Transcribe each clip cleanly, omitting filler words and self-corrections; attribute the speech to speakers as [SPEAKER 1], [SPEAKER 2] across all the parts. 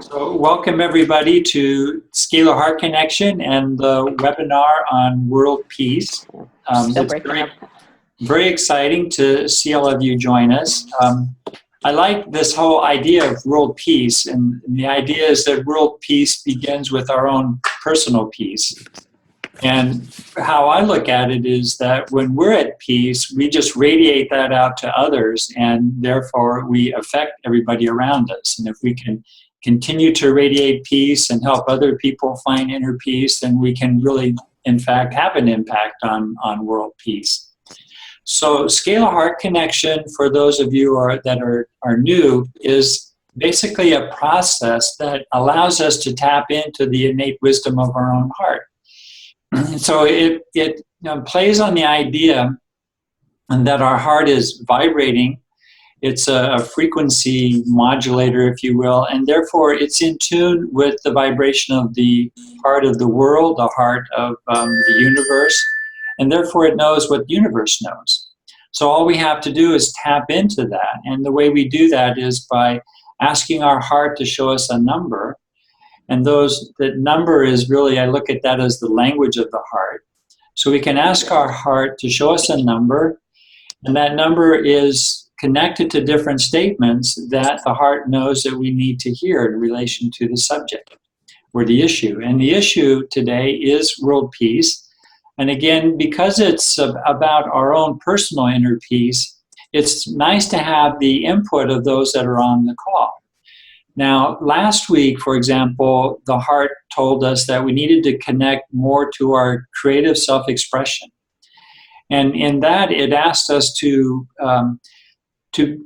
[SPEAKER 1] So welcome everybody to Scalar Heart Connection and the webinar on world peace.
[SPEAKER 2] Still
[SPEAKER 1] It's
[SPEAKER 2] breaking up.
[SPEAKER 1] very exciting to see all of you join us. I like this whole idea of world peace, and the idea is that world peace begins with our own personal peace. And how I look at it is that when we're at peace, we just radiate that out to others, and therefore we affect everybody around us. And if we can continue to radiate peace and help other people find inner peace, then we can really, in fact, have an impact on world peace. So Scalar Heart Connection, for those of you that are new, is basically a process that allows us to tap into the innate wisdom of our own heart. So it plays on the idea that our heart is vibrating. It's a frequency modulator, if you will, and therefore it's in tune with the vibration of the heart of the world, the heart of the universe, and therefore it knows what the universe knows. So all we have to do is tap into that, and the way we do that is by asking our heart to show us a number. And that number is really, I look at that as the language of the heart. So we can ask our heart to show us a number, and that number is connected to different statements that the heart knows that we need to hear in relation to the subject or the issue. And the issue today is world peace. And again, because it's about our own personal inner peace, it's nice to have the input of those that are on the call. Now, last week, for example, the heart told us that we needed to connect more to our creative self-expression. And in that, it asked us to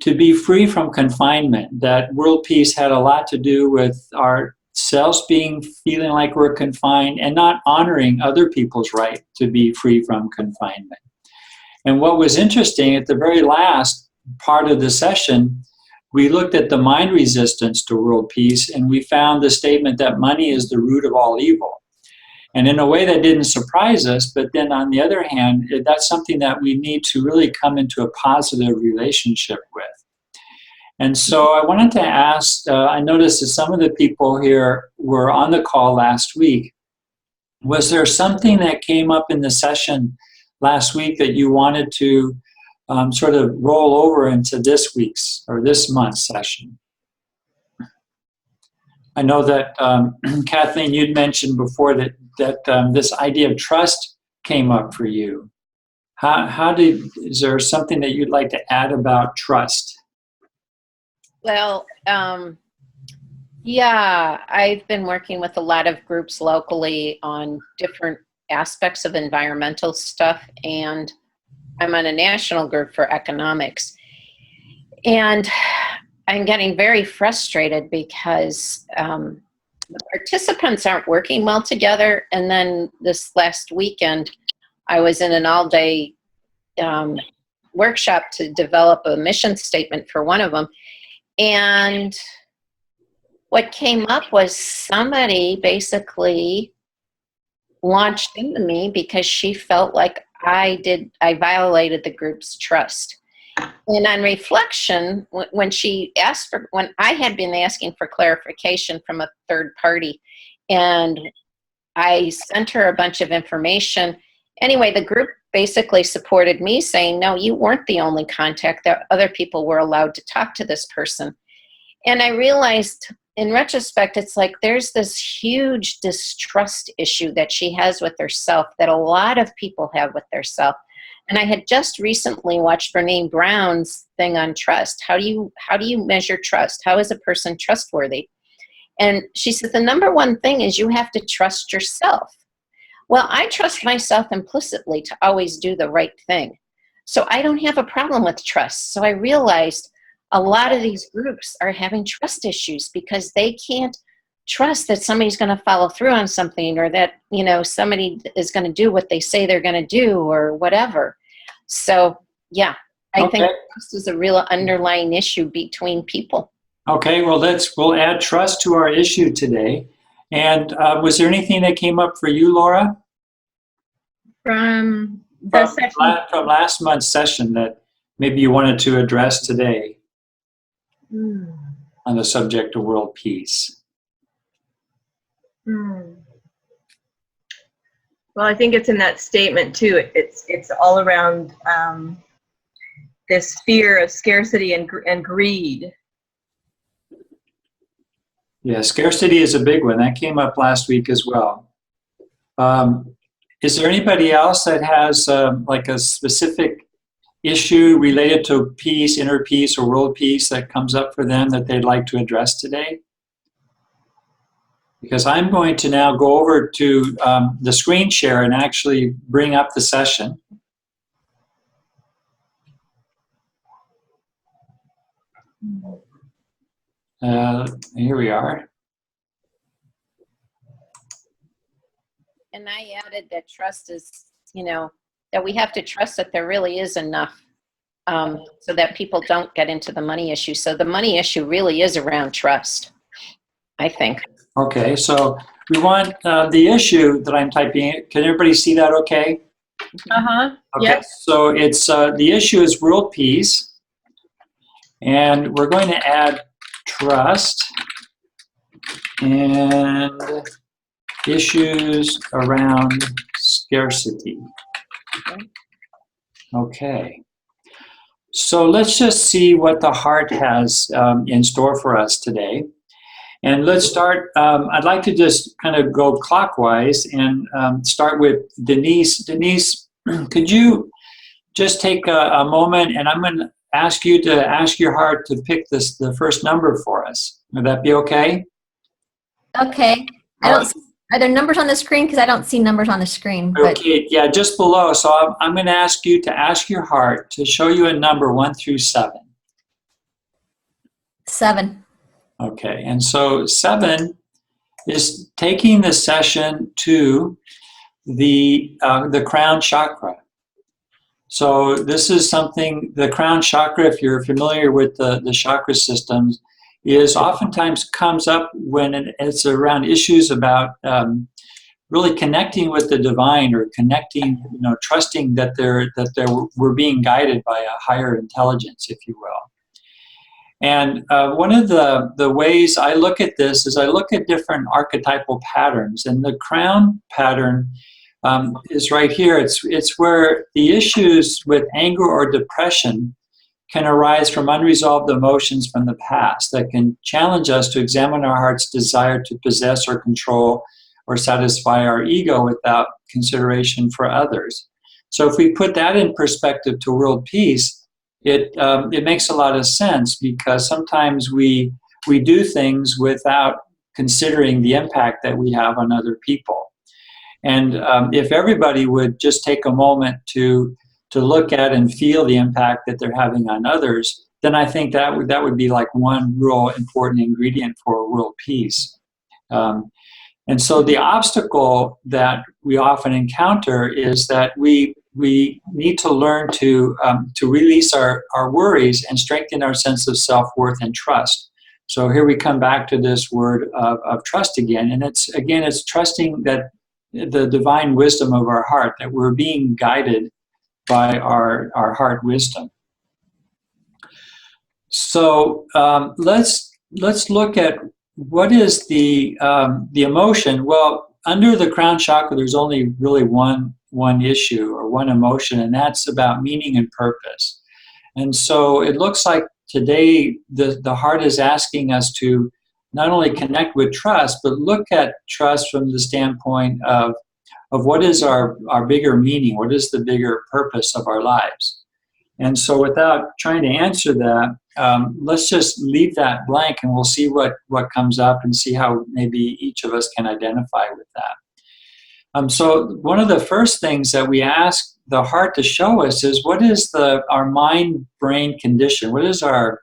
[SPEAKER 1] be free from confinement, that world peace had a lot to do with our selves feeling like we're confined and not honoring other people's right to be free from confinement. And what was interesting, at the very last part of the session, we looked at the mind resistance to world peace, and we found the statement that money is the root of all evil. And in a way that didn't surprise us, but then on the other hand, that's something that we need to really come into a positive relationship with. And so I wanted to ask, I noticed that some of the people here were on the call last week. Was there something that came up in the session last week that you wanted to sort of roll over into this week's or this month's session? I know that Kathleen, you'd mentioned before that this idea of trust came up for you. Is there something that you'd like to add about trust?
[SPEAKER 2] Well, yeah, I've been working with a lot of groups locally on different aspects of environmental stuff, and I'm on a national group for economics. And I'm getting very frustrated because the participants aren't working well together. And then this last weekend, I was in an all-day workshop to develop a mission statement for one of them. And what came up was somebody basically launched into me because she felt like I violated the group's trust. And on reflection, when I had been asking for clarification from a third party, and I sent her a bunch of information. Anyway, the group basically supported me, saying, no, you weren't the only contact. That other people were allowed to talk to this person. And I realized in retrospect, it's like there's this huge distrust issue that she has with herself that a lot of people have with their self. And I had just recently watched Brené Brown's thing on trust. How do you measure trust? How is a person trustworthy? And she said the number one thing is you have to trust yourself. Well, I trust myself implicitly to always do the right thing. So I don't have a problem with trust. So I realized a lot of these groups are having trust issues because they can't trust that somebody's going to follow through on something, or that, somebody is going to do what they say they're going to do, or whatever. So, yeah, I think trust is a real underlying issue between people.
[SPEAKER 1] Okay, well, we'll add trust to our issue today. And was there anything that came up for you, Laura?
[SPEAKER 3] From the session?
[SPEAKER 1] From last month's session that maybe you wanted to address today on the subject of world peace.
[SPEAKER 3] Hmm. Well, I think it's in that statement too. It's all around this fear of scarcity and greed.
[SPEAKER 1] Yeah, scarcity is a big one. That came up last week as well. Is there anybody else that has like a specific issue related to peace, inner peace, or world peace that comes up for them that they'd like to address today? Because I'm going to now go over to the screen share and actually bring up the session. Here we are.
[SPEAKER 2] And I added that trust is, that we have to trust that there really is enough, so that people don't get into the money issue. So the money issue really is around trust, I think.
[SPEAKER 1] Okay, so we want the issue that I'm typing. Can everybody see that okay?
[SPEAKER 3] Uh-huh.
[SPEAKER 1] Okay,
[SPEAKER 3] Yep.
[SPEAKER 1] so it's the issue is world peace. And we're going to add trust and issues around scarcity. Okay. So let's just see what the heart has in store for us today. And let's start, I'd like to just kind of go clockwise and start with Denise. Denise, could you just take a moment, and I'm going to ask you to ask your heart to pick the first number for us. Would that be okay?
[SPEAKER 4] Okay. Are there numbers on the screen? Because I don't see numbers on the screen. But.
[SPEAKER 1] Okay, yeah, just below. So I'm going to ask you to ask your heart to show you a number 1 through 7.
[SPEAKER 4] 7.
[SPEAKER 1] Okay, and so 7 is taking the session to the crown chakra. So this is something, the crown chakra, if you're familiar with the chakra systems, is oftentimes comes up when it's around issues about really connecting with the divine, or connecting, trusting that we're being guided by a higher intelligence, if you will. And one of the ways I look at this is I look at different archetypal patterns, and the crown pattern is right here. It's where the issues with anger or depression can arise from unresolved emotions from the past that can challenge us to examine our heart's desire to possess or control or satisfy our ego without consideration for others. So if we put that in perspective to world peace, it makes a lot of sense, because sometimes we do things without considering the impact that we have on other people. And if everybody would just take a moment to look at and feel the impact that they're having on others, then I think that would be like one real important ingredient for world peace. And so the obstacle that we often encounter is that we need to learn to release our worries and strengthen our sense of self-worth and trust. So here we come back to this word of trust again. And it's trusting that the divine wisdom of our heart, that we're being guided by our heart wisdom. So let's look at what is the emotion. Well, under the crown chakra, there's only really one issue or one emotion, and that's about meaning and purpose. And so it looks like today the heart is asking us to not only connect with trust, but look at trust from the standpoint of what is our bigger meaning, what is the bigger purpose of our lives. And so without trying to answer that, let's just leave that blank, and we'll see what comes up and see how maybe each of us can identify with that. So one of the first things that we ask the heart to show us is, what is our mind-brain condition? What is our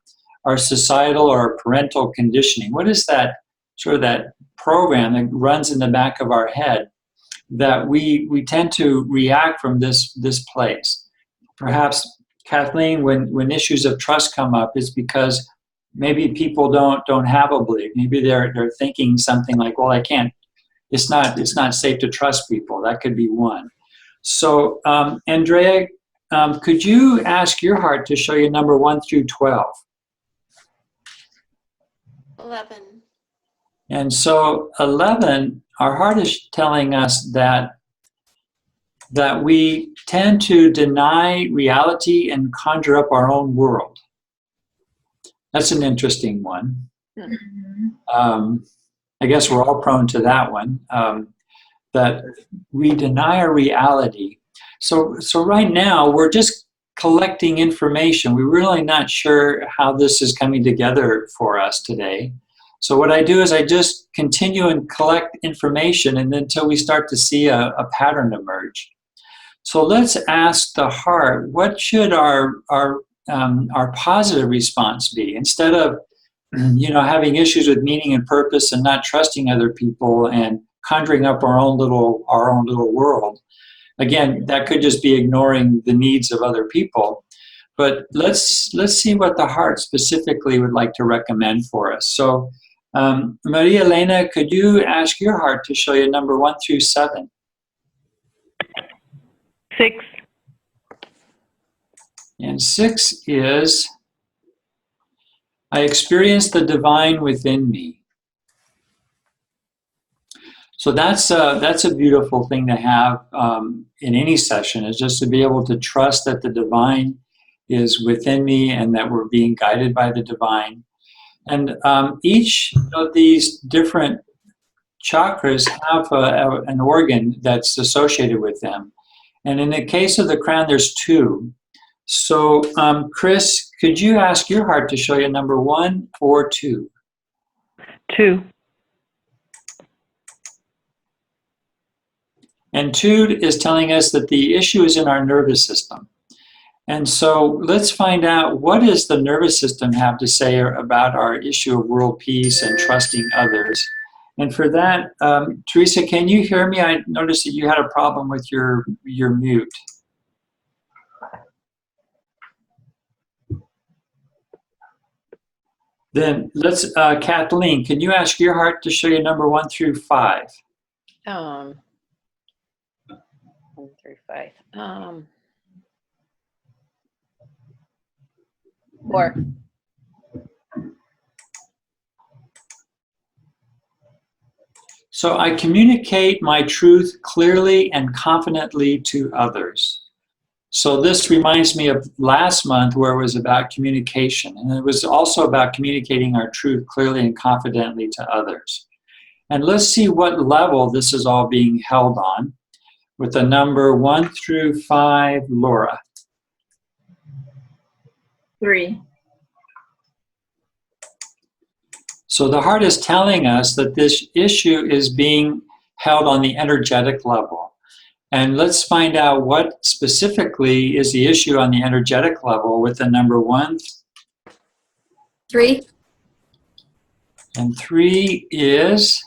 [SPEAKER 1] societal or parental conditioning? What is that sort of that program that runs in the back of our head that we tend to react from this place? Perhaps, Kathleen, when issues of trust come up, it's because maybe people don't have a belief. Maybe they're thinking something like, well, I can't. It's not safe to trust people. That could be one. So, Andrea, could you ask your heart to show you number 1 through 12?
[SPEAKER 5] 11.
[SPEAKER 1] And so 11 our heart is telling us that we tend to deny reality and conjure up our own world. That's an interesting one. I guess we're all prone to that one, that we deny our reality. So right now, we're just collecting information. We're really not sure how this is coming together for us today. So what I do is I just continue and collect information and until we start to see a pattern emerge. So let's ask the heart, what should our positive response be? Instead of having issues with meaning and purpose and not trusting other people and conjuring up our own little world. Again, that could just be ignoring the needs of other people. But let's see what the heart specifically would like to recommend for us. So, Maria Elena, could you ask your heart to show you number 1 through 7?
[SPEAKER 5] 6.
[SPEAKER 1] And 6 is, I experience the divine within me. So that's a beautiful thing to have in any session, is just to be able to trust that the divine is within me and that we're being guided by the divine. And each of these different chakras have an organ that's associated with them. And in the case of the crown, there's 2. So, Chris, could you ask your heart to show you number 1 or 2?
[SPEAKER 5] 2.
[SPEAKER 1] And 2 is telling us that the issue is in our nervous system. And so let's find out, what does the nervous system have to say about our issue of world peace and trusting others? And for that, Teresa, can you hear me? I noticed that you had a problem with your mute. Then let's, Kathleen, can you ask your heart to show you number 1 through 5?
[SPEAKER 2] 1 through 5. 4.
[SPEAKER 1] So I communicate my truth clearly and confidently to others. So this reminds me of last month, where it was about communication, and it was also about communicating our truth clearly and confidently to others. And let's see what level this is all being held on with the number 1 through 5, Laura.
[SPEAKER 3] 3.
[SPEAKER 1] So the heart is telling us that this issue is being held on the energetic level. And let's find out what specifically is the issue on the energetic level with the number 1.
[SPEAKER 4] 3.
[SPEAKER 1] And 3 is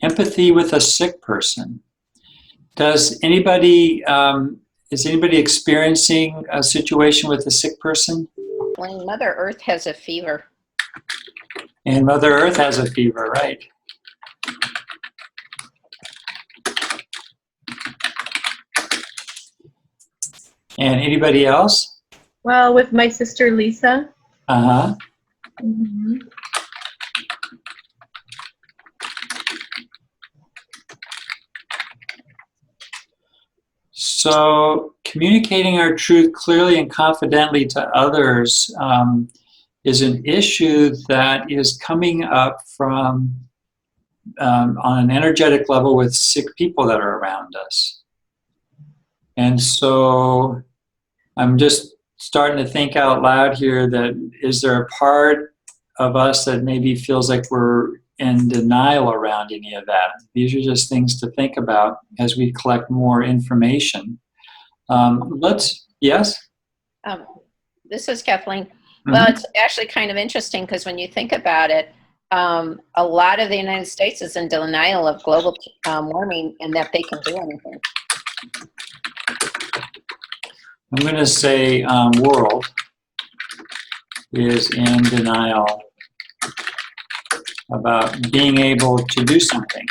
[SPEAKER 1] empathy with a sick person. Does anybody, is anybody experiencing a situation with a sick person?
[SPEAKER 2] When Mother Earth has a fever.
[SPEAKER 1] And Mother Earth has a fever, right? And anybody else?
[SPEAKER 3] Well, with my sister Lisa.
[SPEAKER 1] Uh-huh.
[SPEAKER 3] Mm-hmm.
[SPEAKER 1] So communicating our truth clearly and confidently to others is an issue that is coming up from on an energetic level with sick people that are around us. And so I'm just starting to think out loud here, that is there a part of us that maybe feels like we're in denial around any of that? These are just things to think about as we collect more information. Yes?
[SPEAKER 2] This is Kathleen. Well, it's actually kind of interesting, because when you think about it, a lot of the United States is in denial of global warming and that they can do anything.
[SPEAKER 1] I'm going to say world is in denial about being able to do something.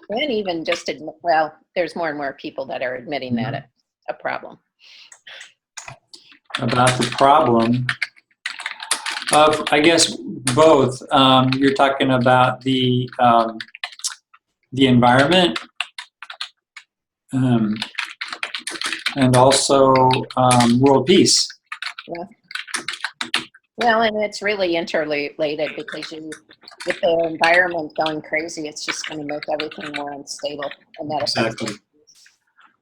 [SPEAKER 2] And even just admit, well, there's more and more people that are admitting that it's a problem.
[SPEAKER 1] About the problem. I guess both. You're talking about the environment, and also world peace.
[SPEAKER 2] Yeah. Well, and it's really interrelated because with the environment going crazy, it's just going to make everything more unstable, and that affects
[SPEAKER 1] Exactly.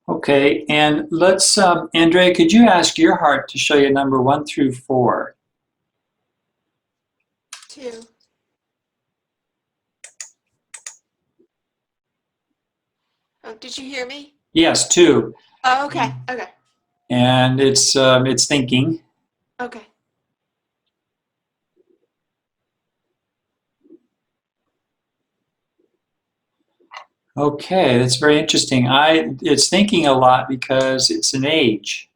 [SPEAKER 1] Okay, and let's, Andrea, could you ask your heart to show you number 1 through 4?
[SPEAKER 6] 2. Oh, did you hear me?
[SPEAKER 1] Yes, 2.
[SPEAKER 6] Oh, okay. Okay.
[SPEAKER 1] And it's thinking.
[SPEAKER 6] Okay.
[SPEAKER 1] Okay, that's very interesting. It's thinking a lot because it's an age.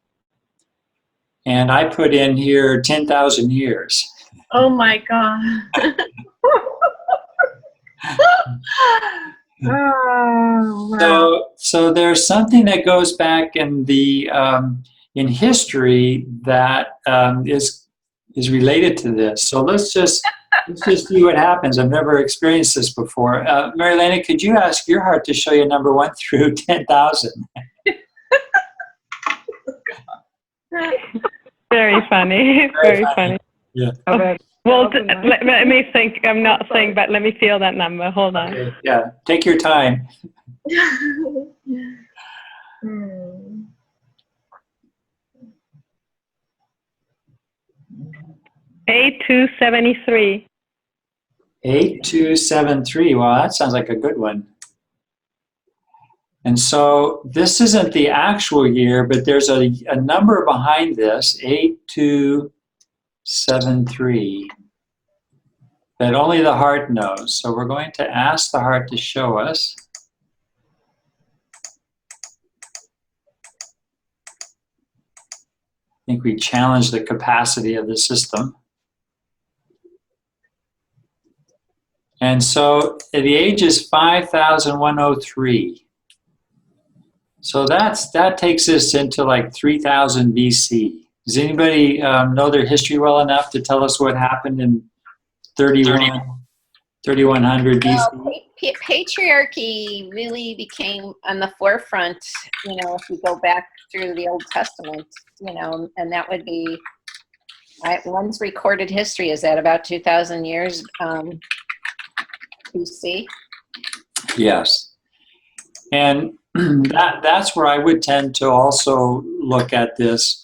[SPEAKER 1] And I put in here 10,000 years.
[SPEAKER 3] Oh my God. Oh, wow.
[SPEAKER 1] So there's something that goes back in the in history that is related to this. So let's just see what happens. I've never experienced this before. Marilena, could you ask your heart to show you number 1 through 10,000?
[SPEAKER 5] Very funny. Very funny.
[SPEAKER 1] Yeah.
[SPEAKER 5] Okay. Well, let me think. I'm not saying, but let me feel that number. Hold on.
[SPEAKER 1] Okay. Yeah. Take your time.
[SPEAKER 3] Hmm.
[SPEAKER 5] 8273.
[SPEAKER 1] 8273. Well, that sounds like a good one. And so this isn't the actual year, but there's a number behind this, 8273, that only the heart knows. So we're going to ask the heart to show us. I think we challenge the capacity of the system. And so the age is 5,103. So that takes us into like 3000 BC. Does anybody know their history well enough to tell us what happened in 3100 BC?
[SPEAKER 2] Well, patriarchy really became on the forefront, if you go back through the Old Testament, and that would be, one's recorded history is at about 2,000 years BC.
[SPEAKER 1] Yes. And that's where I would tend to also look at this.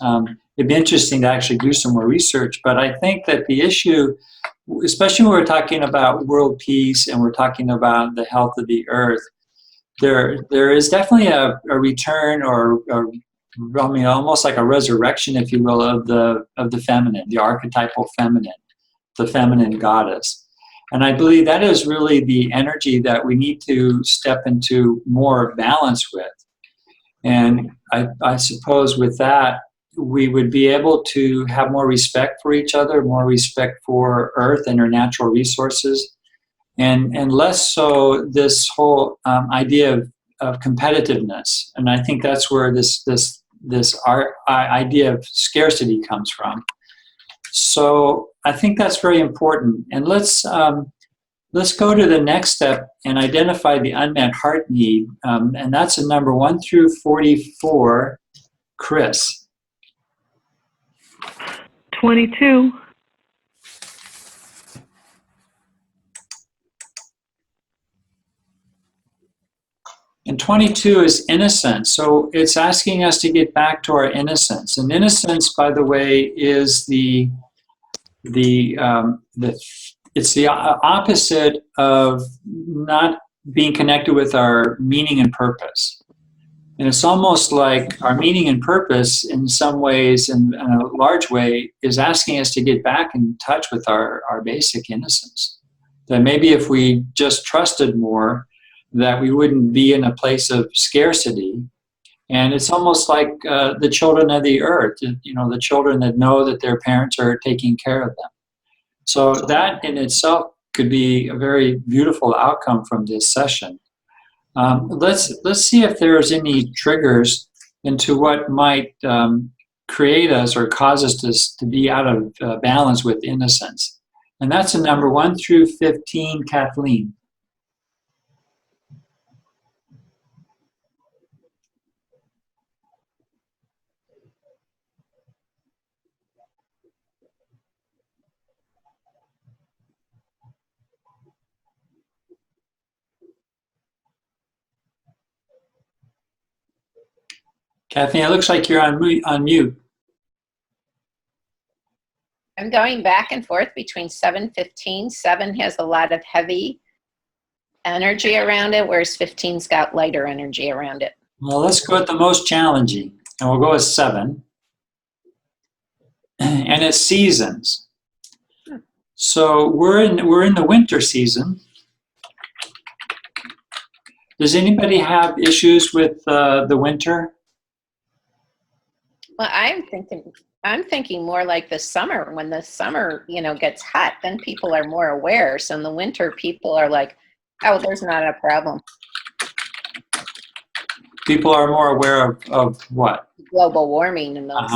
[SPEAKER 1] It'd be interesting to actually do some more research, but I think that the issue, especially when we're talking about world peace and we're talking about the health of the earth, there is definitely a return or almost like a resurrection, if you will, of the feminine, the archetypal feminine, the feminine goddess. And I believe that is really the energy that we need to step into more balance with. And I suppose with that, we would be able to have more respect for each other, more respect for Earth and her natural resources, and less so this whole idea of competitiveness. And I think that's where this idea of scarcity comes from. So I think that's very important. And let's go to the next step and identify the unmet heart need. And that's a number 1 through 44. Chris.
[SPEAKER 5] 22.
[SPEAKER 1] And 22 is innocence. So it's asking us to get back to our innocence. And innocence, by the way, is it's the opposite of not being connected with our meaning and purpose. And it's almost like our meaning and purpose in some ways, in a large way, is asking us to get back in touch with our basic innocence. That maybe if we just trusted more, that we wouldn't be in a place of scarcity. And it's almost like the children of the earth, the children that know that their parents are taking care of them. So that in itself could be a very beautiful outcome from this session. Let's see if there's any triggers into what might create us or cause us to be out of balance with innocence. And that's a number 1 through 15, Kathleen. Kathleen, it looks like you're on mute.
[SPEAKER 2] I'm going back and forth between 7:15. 7 has a lot of heavy energy around it, whereas 15's got lighter energy around it.
[SPEAKER 1] Well, let's go with the most challenging, and we'll go with 7. And it's seasons. So we're in the winter season. Does anybody have issues with the winter?
[SPEAKER 2] Well, I'm thinking more like the summer. When the summer, gets hot, then people are more aware. So in the winter, people are like, oh, there's not a problem.
[SPEAKER 1] People are more aware of what?
[SPEAKER 2] Global warming and those.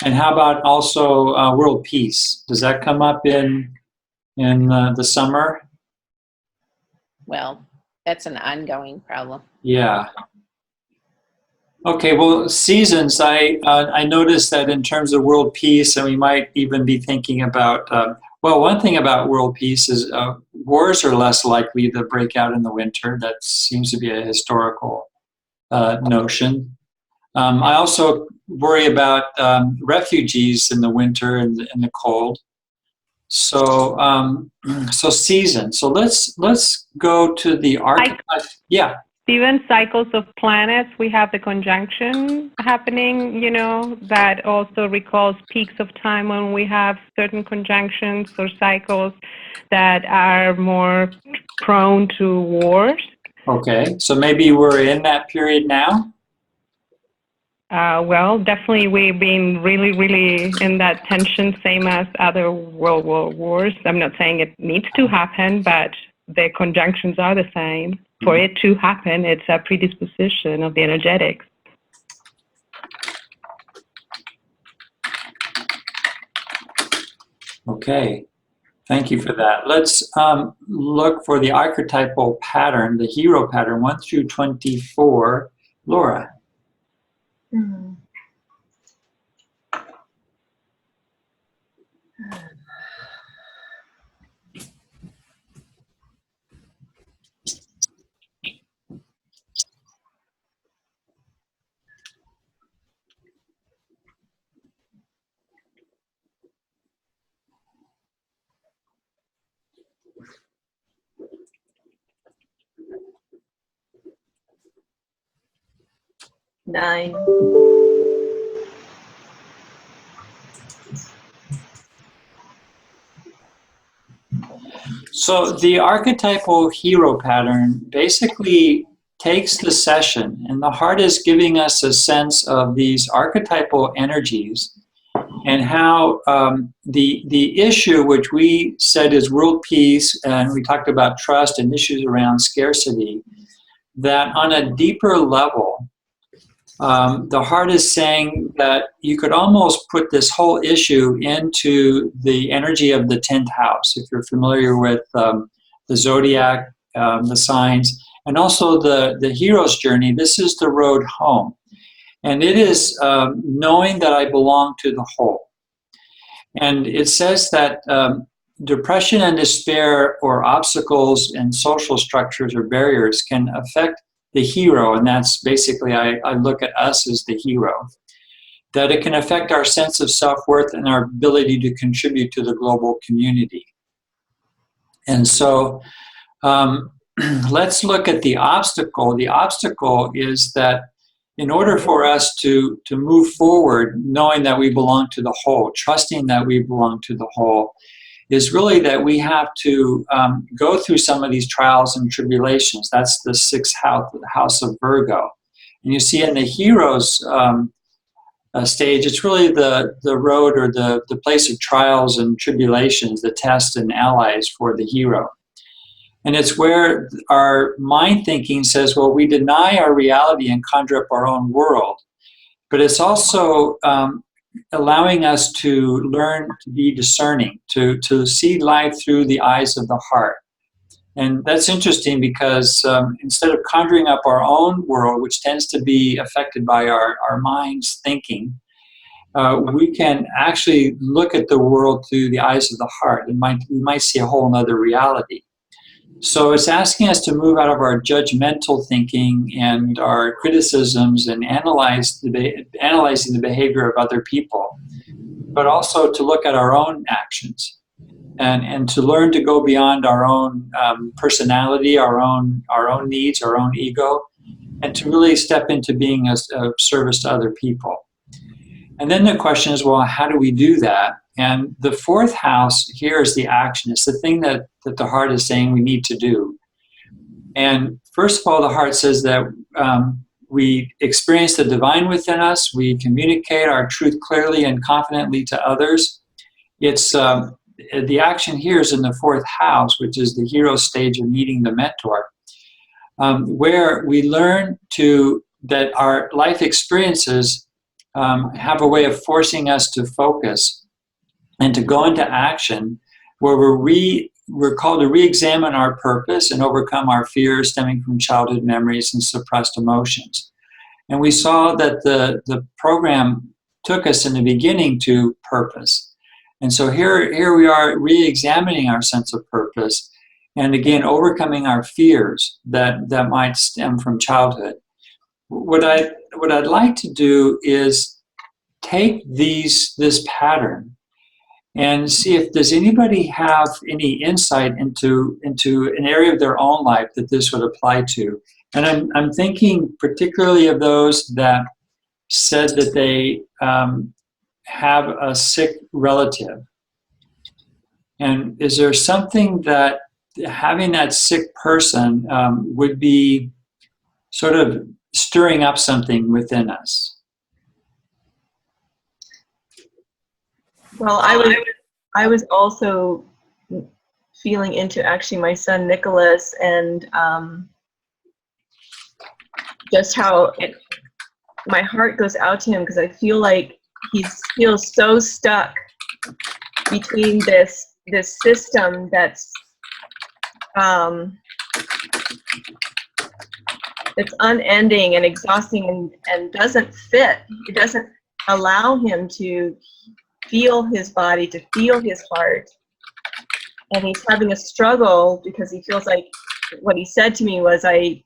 [SPEAKER 1] And how about also world peace? Does that come up in the summer?
[SPEAKER 2] Well, that's an ongoing problem.
[SPEAKER 1] Yeah. Okay, well, seasons, I noticed that in terms of world peace, and we might even be thinking about, well, one thing about world peace is wars are less likely to break out in the winter. That seems to be a historical notion. I also worry about refugees in the winter and the cold. So, so season. So let's go to the archetype. Yeah.
[SPEAKER 5] Even cycles of planets, we have the conjunction happening, that also recalls peaks of time when we have certain conjunctions or cycles that are more prone to wars.
[SPEAKER 1] Okay, so maybe we're in that period now?
[SPEAKER 5] Well, definitely we've been really, really in that tension, same as other world wars. I'm not saying it needs to happen, but the conjunctions are the same. For it to happen, it's a predisposition of the energetics.
[SPEAKER 1] Okay, thank you for that. Let's look for the archetypal pattern, the hero pattern, 1 through 24. Laura.
[SPEAKER 3] Nine.
[SPEAKER 1] So the archetypal hero pattern basically takes the session, and the heart is giving us a sense of these archetypal energies and how the issue which we said is world peace, and we talked about trust and issues around scarcity, that on a deeper level, the heart is saying that you could almost put this whole issue into the energy of the 10th house, if you're familiar with the zodiac, the signs, and also the hero's journey. This is the road home. And it is knowing that I belong to the whole. And it says that depression and despair or obstacles in social structures or barriers can affect the hero, and that's basically, I look at us as the hero, that it can affect our sense of self-worth and our ability to contribute to the global community. And so let's look at the obstacle. The obstacle is that in order for us to move forward, knowing that we belong to the whole, trusting that we belong to the whole, is really that we have to go through some of these trials and tribulations. That's the 6th house of Virgo. And you see in the hero's stage, it's really the road or the place of trials and tribulations, the tests and allies for the hero. And it's where our mind thinking says, well, we deny our reality and conjure up our own world. But it's also allowing us to learn to be discerning, to see life through the eyes of the heart. And that's interesting because instead of conjuring up our own world, which tends to be affected by our mind's thinking, we can actually look at the world through the eyes of the heart, and we might see a whole other reality. So it's asking us to move out of our judgmental thinking and our criticisms and analyzing the behavior of other people, but also to look at our own actions and to learn to go beyond our own personality, our own needs, our own ego, and to really step into being of service to other people. And then the question is, well, how do we do that? And the fourth house here is the action. It's the thing that the heart is saying we need to do. And first of all, the heart says that we experience the divine within us. We communicate our truth clearly and confidently to others. It's the action here is in the fourth house, which is the hero stage of meeting the mentor, where we learn that our life experiences have a way of forcing us to focus and to go into action, where we're called to re-examine our purpose and overcome our fears stemming from childhood memories and suppressed emotions. And we saw that the program took us in the beginning to purpose. And so here we are re-examining our sense of purpose and again overcoming our fears that might stem from childhood. What I'd like to do is take this pattern and see if does anybody have any insight into an area of their own life that this would apply to. And I'm thinking particularly of those that said that they have a sick relative. And is there something that having that sick person would be sort of stirring up something within us?
[SPEAKER 3] Well, I was also feeling into actually my son Nicholas and just how my heart goes out to him because I feel like he feels so stuck between this system that's unending and exhausting and doesn't fit. It doesn't allow him to feel his body, to feel his heart. And he's having a struggle because he feels like what he said to me was, I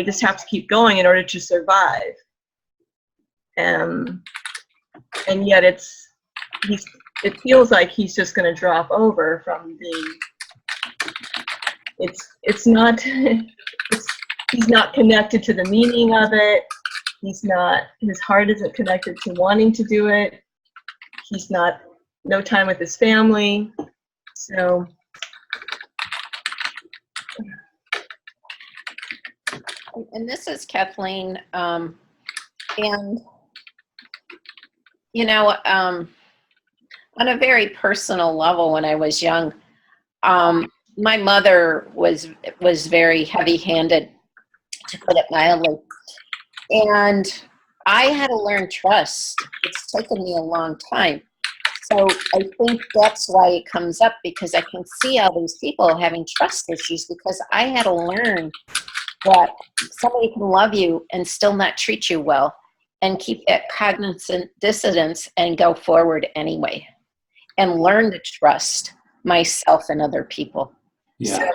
[SPEAKER 3] just have to keep going in order to survive. And yet it feels like he's just going to drop over from it's not, he's not connected to the meaning of it. His heart isn't connected to wanting to do it. He's no time with his family. So.
[SPEAKER 2] And this is Kathleen. And, you know, on a very personal level, when I was young, my mother was very heavy-handed, to put it mildly. And I had to learn trust. It's taken me a long time. So I think that's why it comes up, because I can see all these people having trust issues, because I had to learn that somebody can love you and still not treat you well and keep that cognizant dissonance and go forward anyway and learn to trust myself and other people.
[SPEAKER 1] Yeah.
[SPEAKER 2] So,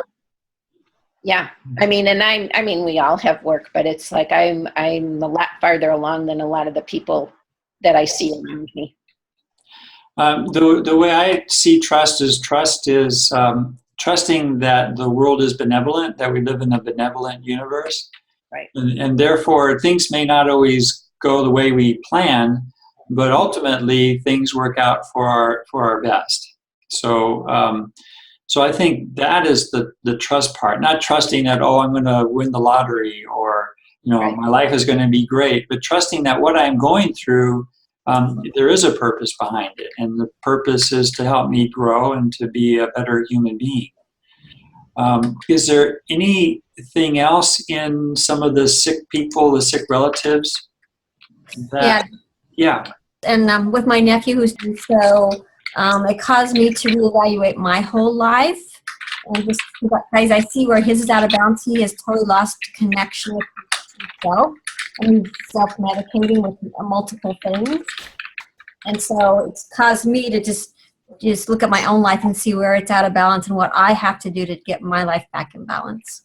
[SPEAKER 2] yeah. I mean, we all have work, but it's like I'm a lot farther along than a lot of the people that I see around me.
[SPEAKER 1] The way I see trust is trusting that the world is benevolent, that we live in a benevolent universe.
[SPEAKER 2] Right.
[SPEAKER 1] And therefore, things may not always go the way we plan, but ultimately things work out for our best. So I think that is the trust part, not trusting that, I'm going to win the lottery or, right, my life is going to be great, but trusting that what I'm going through, there is a purpose behind it. And the purpose is to help me grow and to be a better human being. Is there anything else in some of the sick people, the sick relatives? That, yeah.
[SPEAKER 4] And with my nephew, it caused me to reevaluate my whole life. And just, guys, I see where his is out of bounds. He has totally lost connection with himself, and he's self-medicating with multiple things. And so it's caused me to just look at my own life and see where it's out of balance and what I have to do to get my life back in balance.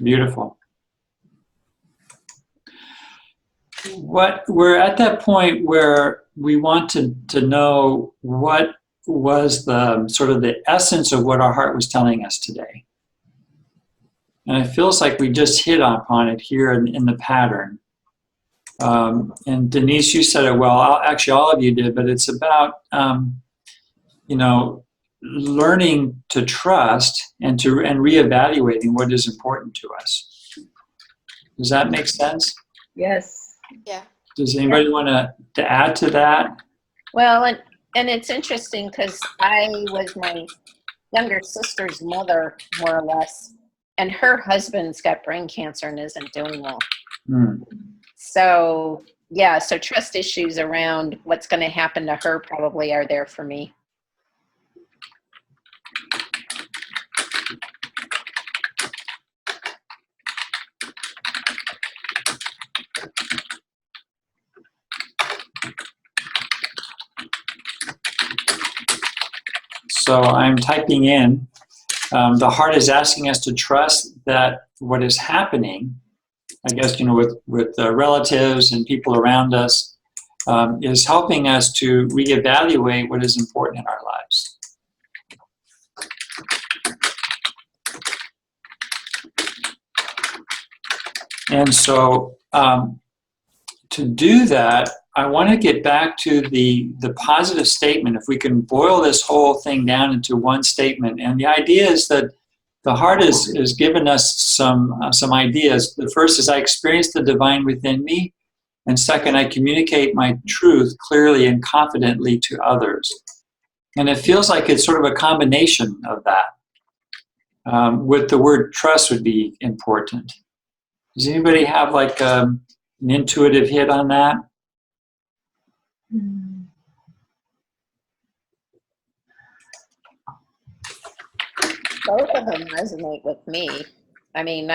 [SPEAKER 1] Beautiful. We're at that point where we want to know what was the sort of the essence of what our heart was telling us today. And it feels like we just hit upon it here in the pattern. And Denise, you said it well. Actually, all of you did, but it's about, learning to trust and reevaluating what is important to us. Does that make sense?
[SPEAKER 3] Yes.
[SPEAKER 6] Yeah.
[SPEAKER 1] Does anybody want to add to that?
[SPEAKER 2] Well, and it's interesting because I was my younger sister's mother, more or less, and her husband's got brain cancer and isn't doing well. So, yeah, so trust issues around what's going to happen to her probably are there for me.
[SPEAKER 1] So I'm typing in, the heart is asking us to trust that what is happening, I guess, with relatives and people around us, is helping us to reevaluate what is important in our lives. And so to do that, I want to get back to the positive statement. If we can boil this whole thing down into one statement, and the idea is that the heart is given us some ideas. The first is I experience the divine within me, and second, I communicate my truth clearly and confidently to others. And it feels like it's sort of a combination of that. With the word trust would be important. Does anybody have like an intuitive hit on that?
[SPEAKER 2] Both of them resonate with me. I mean,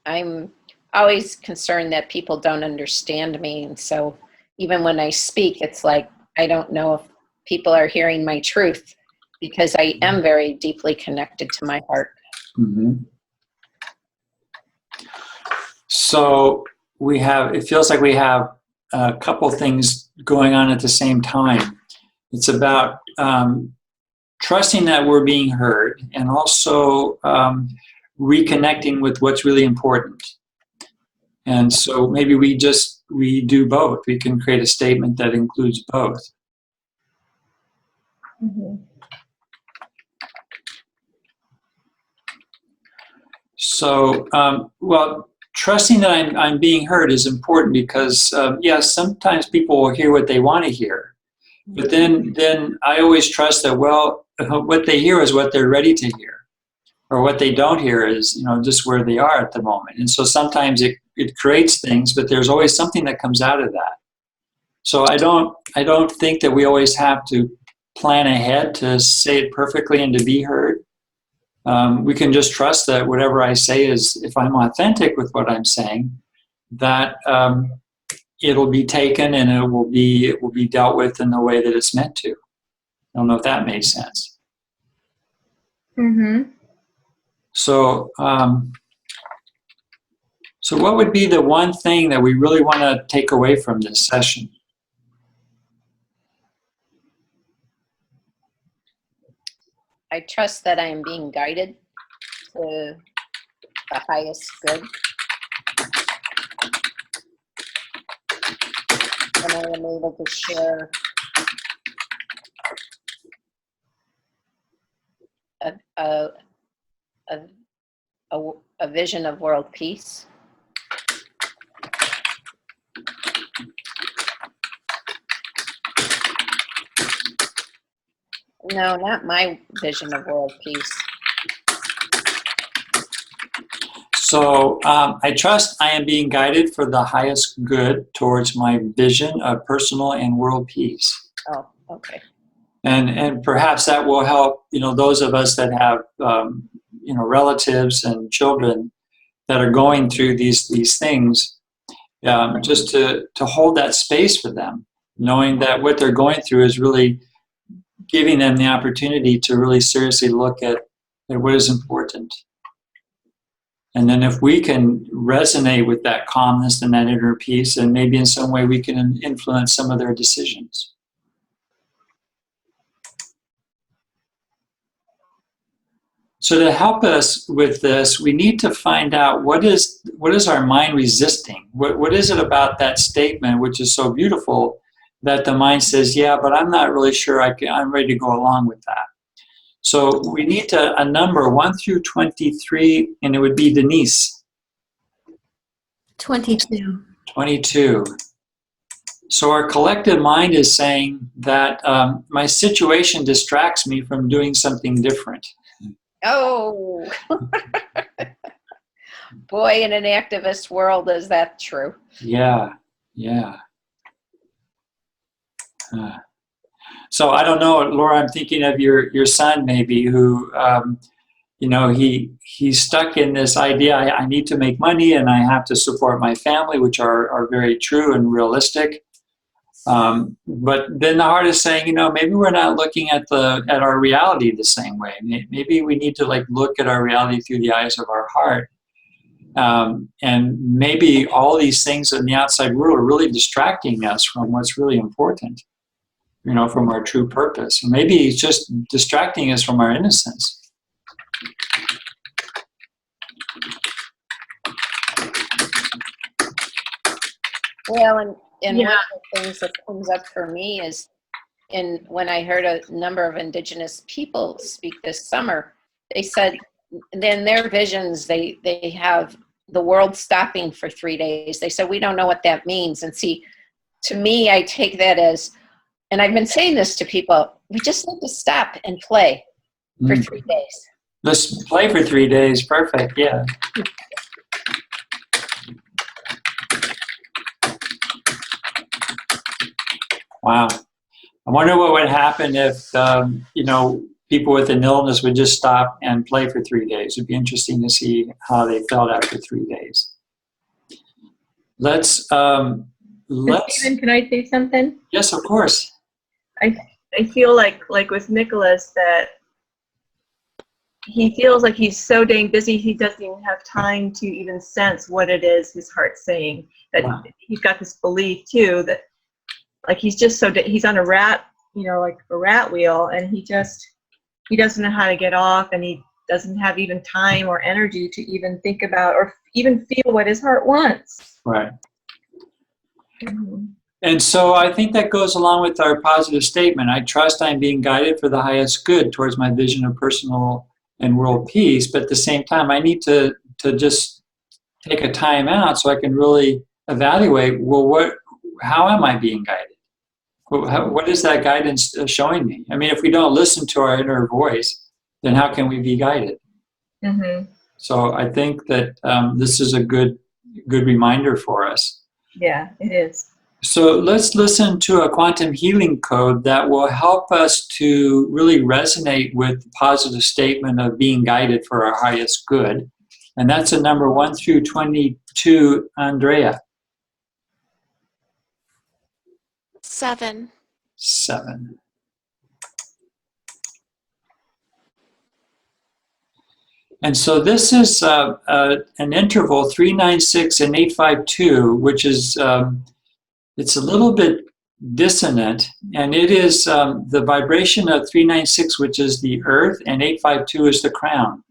[SPEAKER 2] I'm always concerned that people don't understand me. And so even when I speak, it's like, I don't know if people are hearing my truth because I am very deeply connected to my heart.
[SPEAKER 1] Mm-hmm. So it feels like we have a couple things going on at the same time. It's about trusting that we're being heard, and also reconnecting with what's really important. And so maybe we do both. We can create a statement that includes both.
[SPEAKER 3] Mm-hmm.
[SPEAKER 1] So, trusting that I'm being heard is important because, yes, sometimes people will hear what they want to hear. But then I always trust that, what they hear is what they're ready to hear. Or what they don't hear is, just where they are at the moment. And so sometimes it creates things, but there's always something that comes out of that. So I don't think that we always have to plan ahead to say it perfectly and to be heard. We can just trust that whatever I say is, if I'm authentic with what I'm saying, that it'll be taken and it will be dealt with in the way that it's meant to. I don't know if that made sense.
[SPEAKER 4] Mm-hmm.
[SPEAKER 1] So, so what would be the one thing that we really want to take away from this session?
[SPEAKER 2] I trust that I am being guided to the highest good. And I am able to share a vision of world peace. No, not my vision of world peace.
[SPEAKER 1] So I trust I am being guided for the highest good towards my vision of personal and world peace.
[SPEAKER 2] Oh, okay.
[SPEAKER 1] And perhaps that will help, those of us that have, relatives and children that are going through these things, just to hold that space for them, knowing that what they're going through is really giving them the opportunity to really seriously look at what is important. And then if we can resonate with that calmness and that inner peace, and maybe in some way we can influence some of their decisions. So to help us with this, we need to find out what is our mind resisting? What is it about that statement, which is so beautiful, that the mind says, yeah, but I'm not really sure I'm ready to go along with that. So we need a number 1 through 23, and it would be Denise.
[SPEAKER 4] 22.
[SPEAKER 1] 22. So our collective mind is saying that my situation distracts me from doing something different.
[SPEAKER 2] Oh, boy, in an activist world, is that true?
[SPEAKER 1] Yeah. So I don't know, Laura, I'm thinking of your son maybe, who, he's stuck in this idea, I need to make money and I have to support my family, which are very true and realistic. But then the heart is saying, maybe we're not looking at our reality the same way. Maybe we need to look at our reality through the eyes of our heart. And maybe all these things in the outside world are really distracting us from what's really important, from our true purpose. And maybe it's just distracting us from our innocence.
[SPEAKER 2] Well, and
[SPEAKER 3] Yeah.
[SPEAKER 2] one of the things that comes up for me is when I heard a number of Indigenous people speak this summer, they said in their visions, they have the world stopping for 3 days. They said, we don't know what that means. And see, to me, I take that as, and I've been saying this to people, we just need to stop and play for 3 days.
[SPEAKER 1] Let's play for 3 days. Perfect. Yeah. Wow. I wonder what would happen if, people with an illness would just stop and play for 3 days. It'd be interesting to see how they felt after 3 days. Let's.
[SPEAKER 3] Stephen, can I say something?
[SPEAKER 1] Yes, of course.
[SPEAKER 3] I feel like with Nicholas that he feels like he's so dang busy he doesn't even have time to even sense what it is his heart's saying. That
[SPEAKER 1] Wow.
[SPEAKER 3] He's got this belief too that he's just he's on a rat wheel, and he doesn't know how to get off, and he doesn't have even time or energy to even think about or even feel what his heart wants.
[SPEAKER 1] Right.
[SPEAKER 3] Mhm.
[SPEAKER 1] And so I think that goes along with our positive statement. I trust I'm being guided for the highest good towards my vision of personal and world peace. But at the same time, I need to just take a time out so I can really evaluate, how am I being guided? What is that guidance showing me? I mean, if we don't listen to our inner voice, then how can we be guided?
[SPEAKER 3] Mhm.
[SPEAKER 1] So I think that this is a good reminder for us.
[SPEAKER 3] Yeah, it is.
[SPEAKER 1] So let's listen to a quantum healing code that will help us to really resonate with the positive statement of being guided for our highest good. And that's a number 1 through 22, Andrea.
[SPEAKER 6] 7.
[SPEAKER 1] 7. And so this is an interval 396 and 852, which is it's a little bit dissonant, and it is the vibration of 396, which is the earth, and 852 is the crown.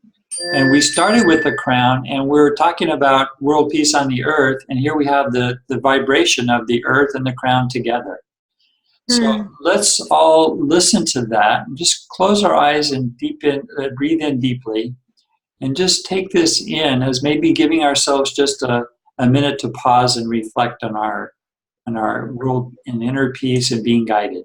[SPEAKER 1] And we started with the crown, and we're talking about world peace on the earth, and here we have the vibration of the earth and the crown together. So let's all listen to that. Just close our eyes and breathe in deeply, and just take this in as maybe giving ourselves just a minute to pause and reflect on our world in inner peace and being guided.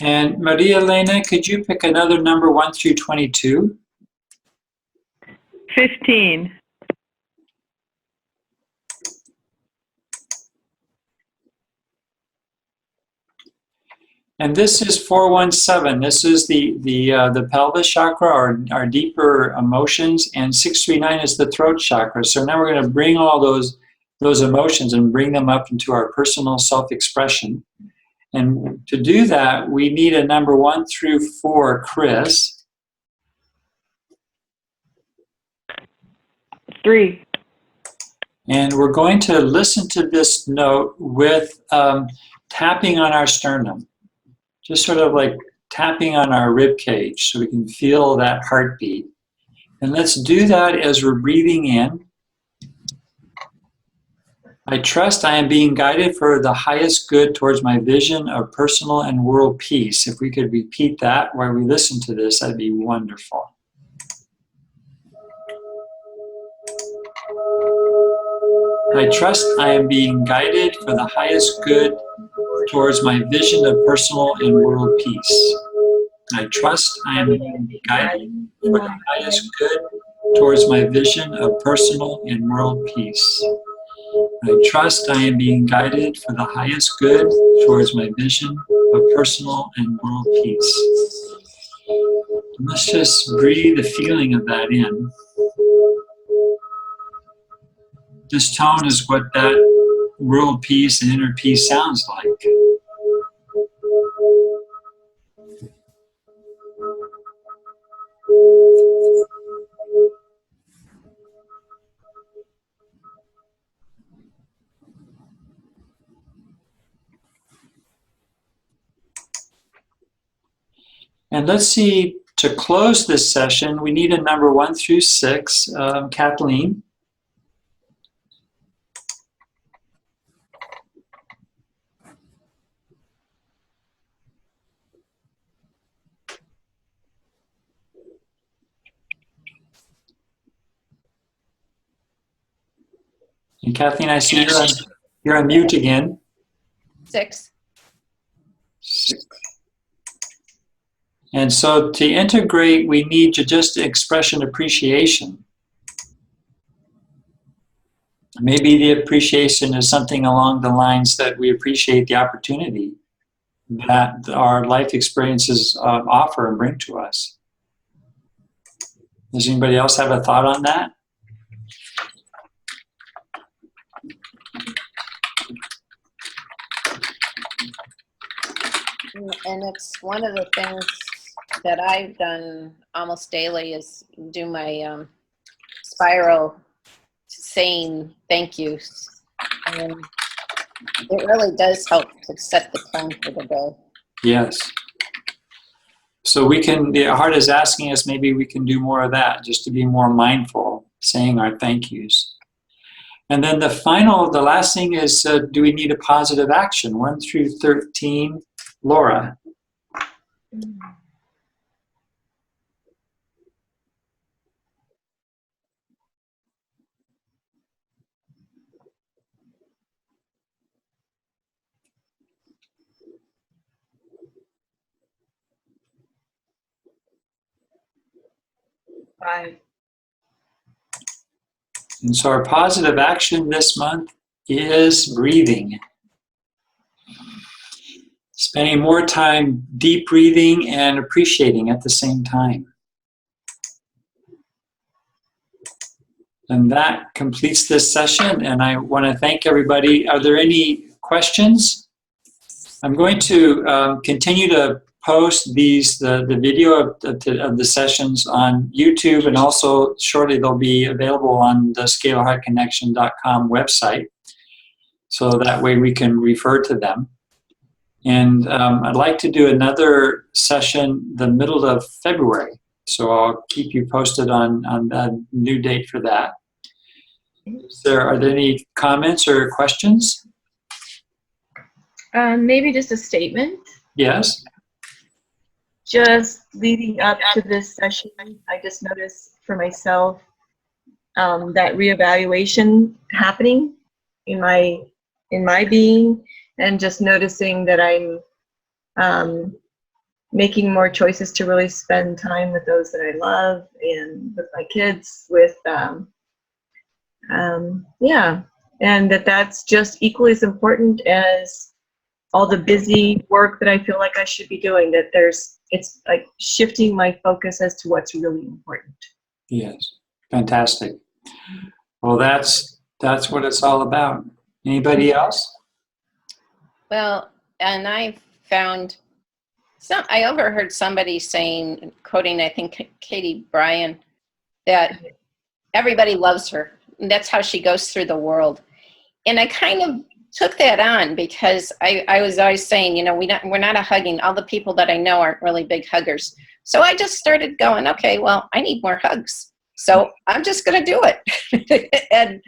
[SPEAKER 1] And Maria Elena, could you pick another number 1 through 22?
[SPEAKER 5] 15.
[SPEAKER 1] And this is 417. This is the pelvis chakra, our deeper emotions, and 639 is the throat chakra. So now we're going to bring all those emotions and bring them up into our personal self-expression. And to do that, we need a number 1 through 4, Chris.
[SPEAKER 5] 3.
[SPEAKER 1] And we're going to listen to this note with tapping on our sternum. Just sort of like tapping on our rib cage so we can feel that heartbeat. And let's do that as we're breathing in. I trust I am being guided for the highest good towards my vision of personal and world peace. If we could repeat that while we listen to this, that'd be wonderful. I trust I am being guided for the highest good towards my vision of personal and world peace. I trust I am being guided for the highest good towards my vision of personal and world peace. I trust I am being guided for the highest good towards my vision of personal and world peace. And let's just breathe the feeling of that in. This tone is what that world peace and inner peace sounds like. And let's see, to close this session, we need a number 1 through 6. Kathleen. And Kathleen, I see you're on mute again.
[SPEAKER 2] 6.
[SPEAKER 1] 6. And so to integrate, we need to just express an appreciation. Maybe the appreciation is something along the lines that we appreciate the opportunity that our life experiences offer and bring to us. Does anybody else have a thought on that?
[SPEAKER 2] And it's one of the things that I've done almost daily is do my spiral saying thank yous. And it really does help to set the tone for the day.
[SPEAKER 1] Yes. So we can, the heart is asking us, maybe we can do more of that, just to be more mindful, saying our thank yous. And then the last thing is, do we need a positive action? 1 through 13, Laura.
[SPEAKER 3] Five.
[SPEAKER 1] And so our positive action this month is breathing. Spending more time deep breathing and appreciating at the same time. And that completes this session, and I want to thank everybody. Are there any questions? I'm going to continue to post the video of the sessions on YouTube, and also shortly they'll be available on the scalarheartconnection.com website, so that way we can refer to them. And I'd like to do another session the middle of February, so I'll keep you posted on the new date for that. Are there any comments or questions?
[SPEAKER 3] Maybe just a statement.
[SPEAKER 1] Yes.
[SPEAKER 3] Just leading up to this session, I just noticed for myself that reevaluation happening in my being, and just noticing that I'm making more choices to really spend time with those that I love and with my kids, with, yeah. And that's just equally as important as all the busy work that I feel like I should be doing, that it's like shifting my focus as to what's really important.
[SPEAKER 1] Yes, fantastic. Well, that's what it's all about. Anybody else?
[SPEAKER 2] Well, and I found I overheard somebody saying, quoting, I think, Katie Bryan, that everybody loves her. And that's how she goes through the world. And I kind of took that on because I was always saying, you know, we're not a hugging. All the people that I know aren't really big huggers. So I just started going, okay, well, I need more hugs. So I'm just going to do it.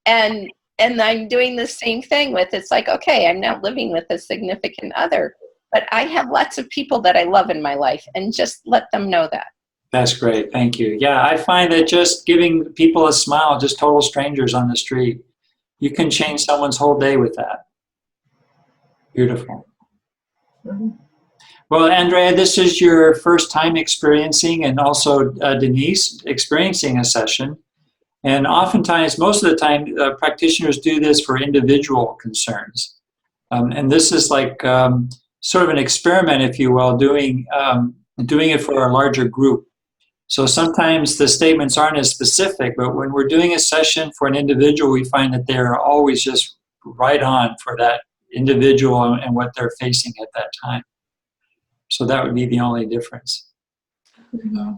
[SPEAKER 2] and I'm doing the same thing with, it's like, okay, I'm not living with a significant other, but I have lots of people that I love in my life, and just let them know that.
[SPEAKER 1] That's great. Thank you. Yeah, I find that just giving people a smile, just total strangers on the street, you can change someone's whole day with that. Beautiful.
[SPEAKER 3] Mm-hmm.
[SPEAKER 1] Well, Andrea, this is your first time experiencing, and also Denise, experiencing a session. And oftentimes, most of the time, practitioners do this for individual concerns. And this is like sort of an experiment, if you will, doing it for a larger group. So sometimes the statements aren't as specific, but when we're doing a session for an individual, we find that they're always just right on for that individual and what they're facing at that time. So that would be the only difference.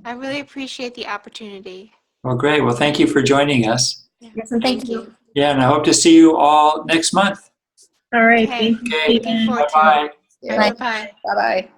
[SPEAKER 6] I really appreciate the opportunity.
[SPEAKER 1] Well, great. Well, thank you for joining us.
[SPEAKER 4] Yes, and thank you.
[SPEAKER 1] Yeah, and I hope to see you all next month.
[SPEAKER 3] All right.
[SPEAKER 6] Okay.
[SPEAKER 3] Thank you.
[SPEAKER 1] Okay.
[SPEAKER 6] Looking forward to
[SPEAKER 1] Bye-bye.
[SPEAKER 6] it. Bye-bye.
[SPEAKER 2] Bye-bye.